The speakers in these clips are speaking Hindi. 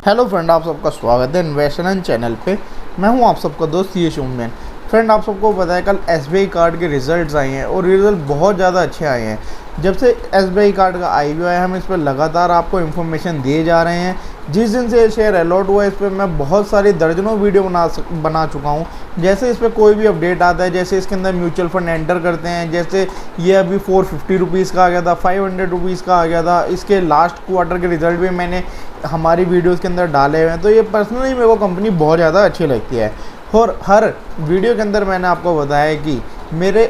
हेलो फ्रेंड, आप सबका स्वागत है इन्वेस्टमेंट चैनल पे। मैं हूं आप सबका दोस्त ये शुमैन। फ्रेंड, आप सबको पता है कल एसबीआई कार्ड के रिज़ल्ट्स आए हैं और रिज़ल्ट बहुत ज़्यादा अच्छे आए हैं। जब से एसबीआई कार्ड का आईपीओ आया हम इस पर लगातार आपको इन्फॉर्मेशन दिए जा रहे हैं। जिस दिन से ये शेयर अलॉट हुआ इस पर मैं बहुत सारी दर्जनों वीडियो बना चुका हूँ। जैसे इस पर कोई भी अपडेट आता है, जैसे इसके अंदर म्यूचुअल फंड एंटर करते हैं, जैसे ये अभी 450 रुपीज़ का आ गया था, 500 रुपीज़ का आ गया था। इसके लास्ट क्वार्टर के रिज़ल्ट भी मैंने हमारी वीडियोस के अंदर डाले हुए हैं। तो ये पर्सनली मेरे को कंपनी बहुत ज़्यादा अच्छी लगती है और हर वीडियो के अंदर मैंने आपको बताया है कि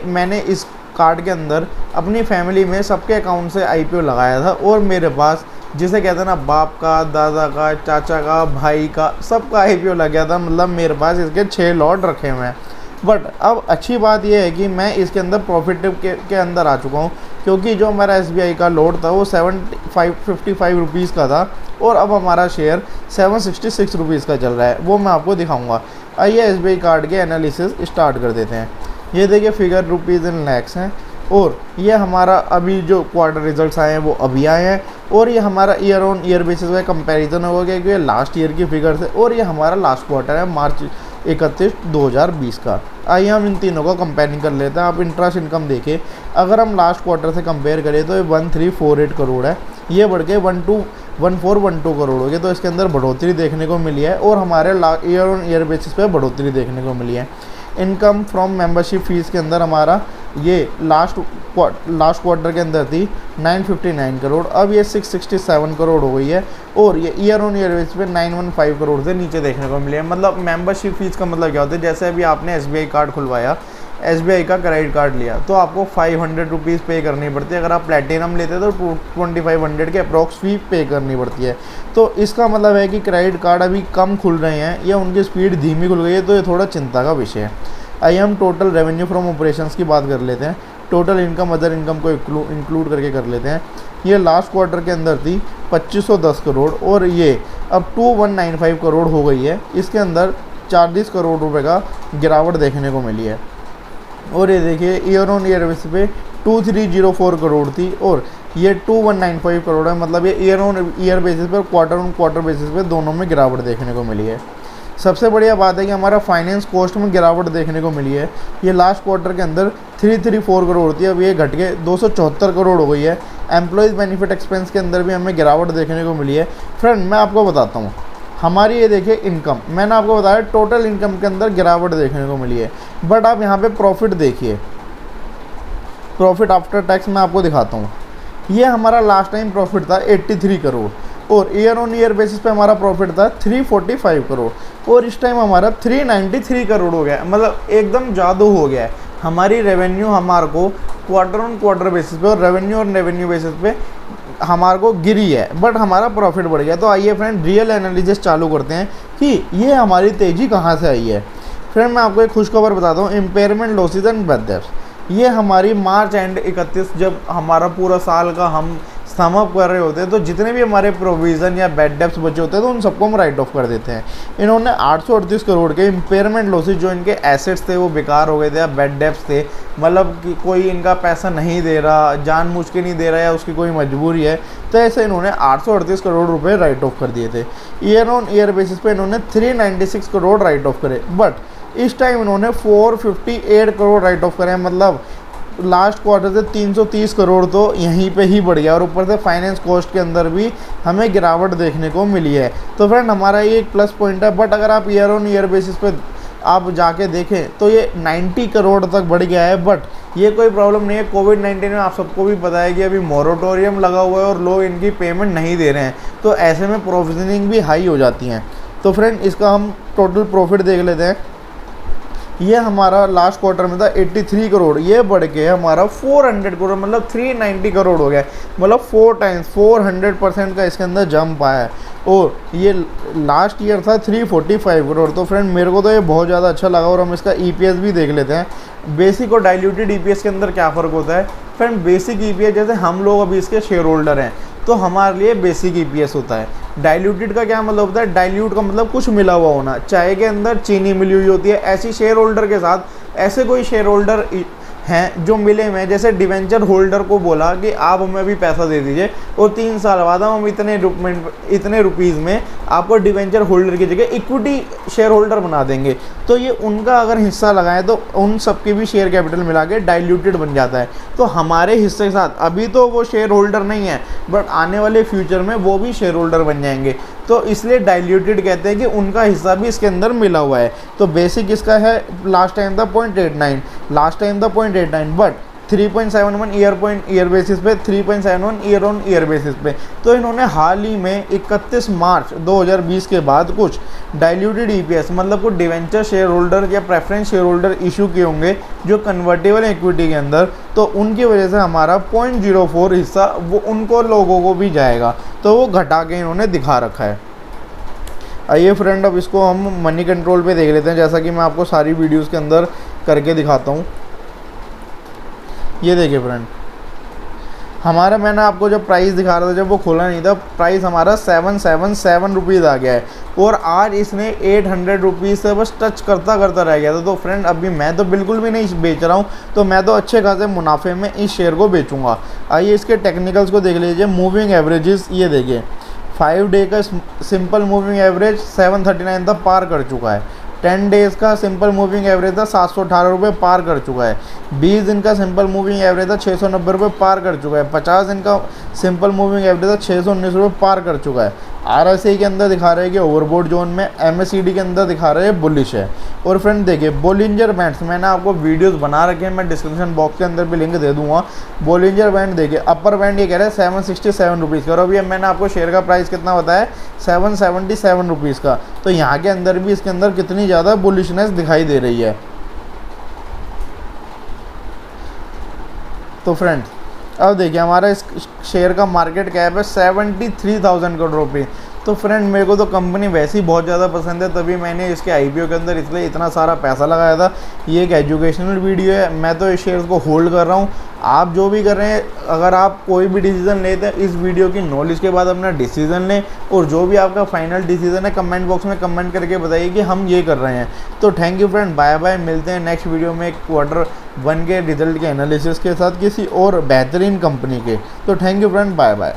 मैंने इस कार्ड के अंदर अपनी फैमिली में सबके अकाउंट से आईपीओ लगाया था और मेरे पास जिसे कहते हैं ना, बाप का, दादा का, चाचा का, भाई का, सबका आईपीओ लग गया था। मतलब मेरे पास इसके 6 लॉट रखे हुए हैं। बट अब अच्छी बात यह है कि मैं इसके अंदर प्रॉफिट के अंदर आ चुका हूँ, क्योंकि जो हमारा एसबीआई का लॉट था वो 755 रुपीज़ का था और अब हमारा शेयर 766 रुपीज़ का चल रहा है। वो मैं आपको दिखाऊंगा। आइए एसबीआई कार्ड के एनालिसिस स्टार्ट कर देते हैं। ये देखिए, फिगर रुपीज़ इन लैक्स हैं और ये हमारा अभी जो क्वार्टर रिजल्ट्स आए हैं वो अभी आए हैं और ये हमारा ईयर ऑन ईयर बेसिस पे कंपैरिजन हो गया, क्योंकि लास्ट ईयर की फिगर से और ये हमारा लास्ट क्वार्टर है मार्च 31, 2020 का। आइए हम इन तीनों का कंपेयरिंग कर लेते हैं। आप इंटरेस्ट इनकम देखें, अगर हम लास्ट क्वार्टर से कंपेयर करें तो ये 1348 करोड़ है, ये बढ़ के 1412 करोड़ हो गए। तो इसके अंदर बढ़ोतरी देखने को मिली है और हमारे ईयर ऑन ईयर बेसिस पे बढ़ोतरी देखने को मिली है। इनकम फ्रॉम मेंबरशिप फीस के अंदर हमारा ये लास्ट क्वार्टर के अंदर थी 959 करोड़, अब ये 667 करोड़ हो गई है और ये ईयर ऑन ईयर बेसिस पे 915 करोड़ से नीचे देखने को मिली है। मतलब मेंबरशिप फीस का मतलब क्या होता है, जैसे अभी आपने एसबीआई कार्ड खुलवाया, एसबीआई का क्रेडिट कार्ड लिया तो आपको 500 रुपीज़ पे करनी पड़ती है। अगर आप प्लेटिनम लेते हैं तो 2500 के अप्रॉक्स फी पे करनी पड़ती है। तो इसका मतलब है कि क्रेडिट कार्ड अभी कम खुल रहे हैं या उनकी स्पीड धीमी खुल गई है, तो ये थोड़ा चिंता का विषय है। आइए हम टोटल रेवेन्यू फ्रॉम ऑपरेशंस की बात कर लेते हैं। टोटल इनकम अदर इनकम को इंक्लूड करके कर लेते हैं। ये लास्ट क्वार्टर के अंदर थी 2510 करोड़ और ये अब 2195 करोड़ हो गई है। इसके अंदर 40 करोड़ रुपए का गिरावट देखने को मिली है और ये देखिए ईयर ऑन ईयर बेसिस पे 2304 करोड़ थी और ये 2195 करोड़ है। मतलब ये ईयर ऑन ईयर बेसिस पे, क्वार्टर ऑन क्वार्टर बेसिस पे दोनों में गिरावट देखने को मिली है। सबसे बढ़िया बात है कि हमारा फाइनेंस कॉस्ट में गिरावट देखने को मिली है। ये लास्ट क्वार्टर के अंदर 334 करोड़ थी, अब ये घट के 274 करोड़ हो गई है। एम्प्लॉयज़ बेनिफिट एक्सपेंस के अंदर भी हमें गिरावट देखने को मिली है। फ्रेंड, मैं आपको बताता हूँ, हमारी ये देखिए इनकम, मैंने आपको बताया टोटल इनकम के अंदर गिरावट देखने को मिली है। बट आप यहाँ पे प्रॉफिट देखिए, प्रॉफिट आफ्टर टैक्स मैं आपको दिखाता हूँ। ये हमारा लास्ट टाइम प्रॉफिट था 83 करोड़ और ईयर ऑन ईयर बेसिस पे हमारा प्रॉफिट था 345 करोड़ और इस टाइम हमारा 393 करोड़ हो गया है। मतलब एकदम जादू हो गया है। हमारी रेवेन्यू हमारे को क्वार्टर ऑन क्वार्टर बेसिस पे और रेवेन्यू बेसिस पे हमारे को गिरी है, बट हमारा प्रॉफिट बढ़ गया। तो आइए फ्रेंड, रियल एनालिसिस चालू करते हैं कि ये हमारी तेज़ी कहाँ से आई है। फ्रेंड, मैं आपको एक खुशखबर बताता हूँ, impairment losses and bad debts. ये हमारी मार्च एंड 31 जब हमारा पूरा साल का हम सम अप कर रहे होते हैं तो जितने भी हमारे प्रोविज़न या बैड डेब्ट्स बचे होते हैं तो उन सबको हम राइट ऑफ कर देते हैं। इन्होंने 838 करोड़ के इम्पेयरमेंट लॉसेज, जो इनके एसेट्स थे वो बेकार हो गए थे या बैड डेब्ट्स थे, मतलब कि कोई इनका पैसा नहीं दे रहा, जानबूझ के नहीं दे रहा या उसकी कोई मजबूरी है, तो ऐसे इन्होंने 838 करोड़ रुपए राइट ऑफ कर दिए थे। ईयर ऑन ईयर बेसिस पे इन्होंने 396 करोड़ राइट ऑफ करे, बट इस टाइम इन्होंने 458 करोड़ राइट ऑफ करे। मतलब लास्ट क्वार्टर से 330 करोड़ तो यहीं पे ही बढ़ गया और ऊपर से फाइनेंस कॉस्ट के अंदर भी हमें गिरावट देखने को मिली है। तो फ्रेंड, हमारा ये एक प्लस पॉइंट है। बट अगर आप ईयर ऑन ईयर बेसिस पे आप जाके देखें तो ये 90 करोड़ तक बढ़ गया है। बट ये कोई प्रॉब्लम नहीं है। कोविड-19 में आप सबको भी पता है कि अभी मॉरेटोरियम लगा हुआ है और लोग इनकी पेमेंट नहीं दे रहे हैं, तो ऐसे में प्रोविजनिंग भी हाई हो जाती हैं। तो फ्रेंड, इसका हम टोटल प्रॉफिट देख लेते हैं। ये हमारा लास्ट क्वार्टर में था 83 करोड़, ये बढ़ के हमारा 400 करोड़, मतलब 390 करोड़ हो गया। मतलब 4 टाइम्स 400% का इसके अंदर जंप आया है और ये लास्ट ईयर था 345 करोड़। तो फ्रेंड, मेरे को तो ये बहुत ज़्यादा अच्छा लगा और हम इसका ईपीएस भी देख लेते हैं। बेसिक और डाइल्यूटेड ईपीएस के अंदर क्या फ़र्क होता है फ्रेंड? बेसिक ईपीएस, जैसे हम लोग अभी इसके शेयर होल्डर हैं तो हमारे लिए बेसिक ईपीएस होता है। डाइल्यूटेड का क्या मतलब होता है? डाइल्यूट का मतलब कुछ मिला हुआ होना, चाय के अंदर चीनी मिली हुई होती है। ऐसी शेयर होल्डर के साथ ऐसे कोई शेयर होल्डर हैं जो मिले हुए हैं। जैसे डिवेंचर होल्डर को बोला कि आप हमें अभी पैसा दे दीजिए और 3 साल बाद हम इतने रुपीज़ में आपको डिवेंचर होल्डर की जगह इक्विटी शेयर होल्डर बना देंगे, तो ये उनका अगर हिस्सा लगाएं तो उन सबकी भी शेयर कैपिटल मिला के डाइल्यूटेड बन जाता है। तो हमारे हिस्से के साथ अभी तो वो शेयर होल्डर नहीं है, बट आने वाले फ्यूचर में वो भी शेयर होल्डर बन जाएंगे, तो इसलिए डाइल्यूटेड कहते हैं कि उनका हिस्सा भी इसके अंदर मिला हुआ है। तो बेसिक इसका है लास्ट टाइम था 0.89, लास्ट टाइम था 0.89, बट 3.71 ईयर बेसिस पे, 3.71 ईयर ऑन ईयर बेसिस पे। तो इन्होंने हाल ही में 31 मार्च 2020 के बाद कुछ डाइल्यूटेड ईपीएस मतलब कुछ डिवेंचर शेयर होल्डर या प्रेफरेंस शेयर होल्डर इशू किए होंगे जो कन्वर्टेबल इक्विटी के अंदर, तो उनकी वजह से हमारा 0.04 हिस्सा वो उनको लोगों को भी जाएगा, तो वो घटा के इन्होंने दिखा रखा है। आइए फ्रेंड, अब इसको हम मनी कंट्रोल पे देख लेते हैं, जैसा कि मैं आपको सारी वीडियोस के अंदर करके दिखाता हूँ। ये देखिए फ्रेंड, हमारा मैंने आपको जब प्राइस दिखा रहा था, जब वो खोला नहीं था, प्राइस हमारा 777 रुपीज़ आ गया है और आज इसने 800 रुपीज़ से बस टच करता रह गया था। तो फ्रेंड अभी मैं तो बिल्कुल भी नहीं बेच रहा हूँ, तो मैं तो अच्छे खासे मुनाफे में इस शेयर को बेचूंगा। आइए इसके टेक्निकल्स को देख लीजिए। मूविंग एवरेजेस ये देखिए, 5 डे का सिंपल मूविंग एवरेज 739 तक पार कर चुका है। 10 डेज़ का सिंपल मूविंग एवरेज था 718 रुपये पार कर चुका है। 20 दिन का सिंपल मूविंग एवरेज था 690 रुपये पार कर चुका है। 50 दिन का सिंपल मूविंग एवरेज था 619 रुपये पार कर चुका है। आरएसआई के अंदर दिखा रहे हैं कि ओवरबोट जोन में, एमएससीडी के अंदर दिखा रहे हैं बुलिश है। और फ्रेंड देखिए बोलिंजर बैंड्स, मैंने आपको वीडियोस बना रखे हैं, मैं डिस्क्रिप्शन बॉक्स के अंदर भी लिंक दे दूंगा। बोलिंजर बैंड देखिए, अपर बैंड ये कह रहे हैं 767 रुपीज़ का, और अभी मैंने आपको शेयर का प्राइस कितना बताया 777 रुपीज़ का। तो यहाँ के अंदर भी इसके अंदर कितनी ज़्यादा बुलिशनेस दिखाई दे रही है। तो फ्रेंड अब देखिए हमारा इस शेयर का मार्केट कैप है 73,000 करोड़ रुपये। तो फ्रेंड मेरे को तो कंपनी वैसे ही बहुत ज़्यादा पसंद है, तभी मैंने इसके आईपीओ के अंदर इसलिए इतना सारा पैसा लगाया था। ये एक एजुकेशनल वीडियो है, मैं तो इस शेयर को होल्ड कर रहा हूँ। आप जो भी कर रहे हैं, अगर आप कोई भी डिसीज़न लेते हैं इस वीडियो की नॉलेज के बाद अपना डिसीज़न लें, और जो भी आपका फाइनल डिसीज़न है कमेंट बॉक्स में कमेंट करके बताइए कि हम ये कर रहे हैं। तो thank you friend, bye bye, मिलते हैं नेक्स्ट वीडियो में Q1 के रिजल्ट के एनालिसिस के साथ किसी और बेहतरीन कंपनी के। तो thank you friend, bye bye.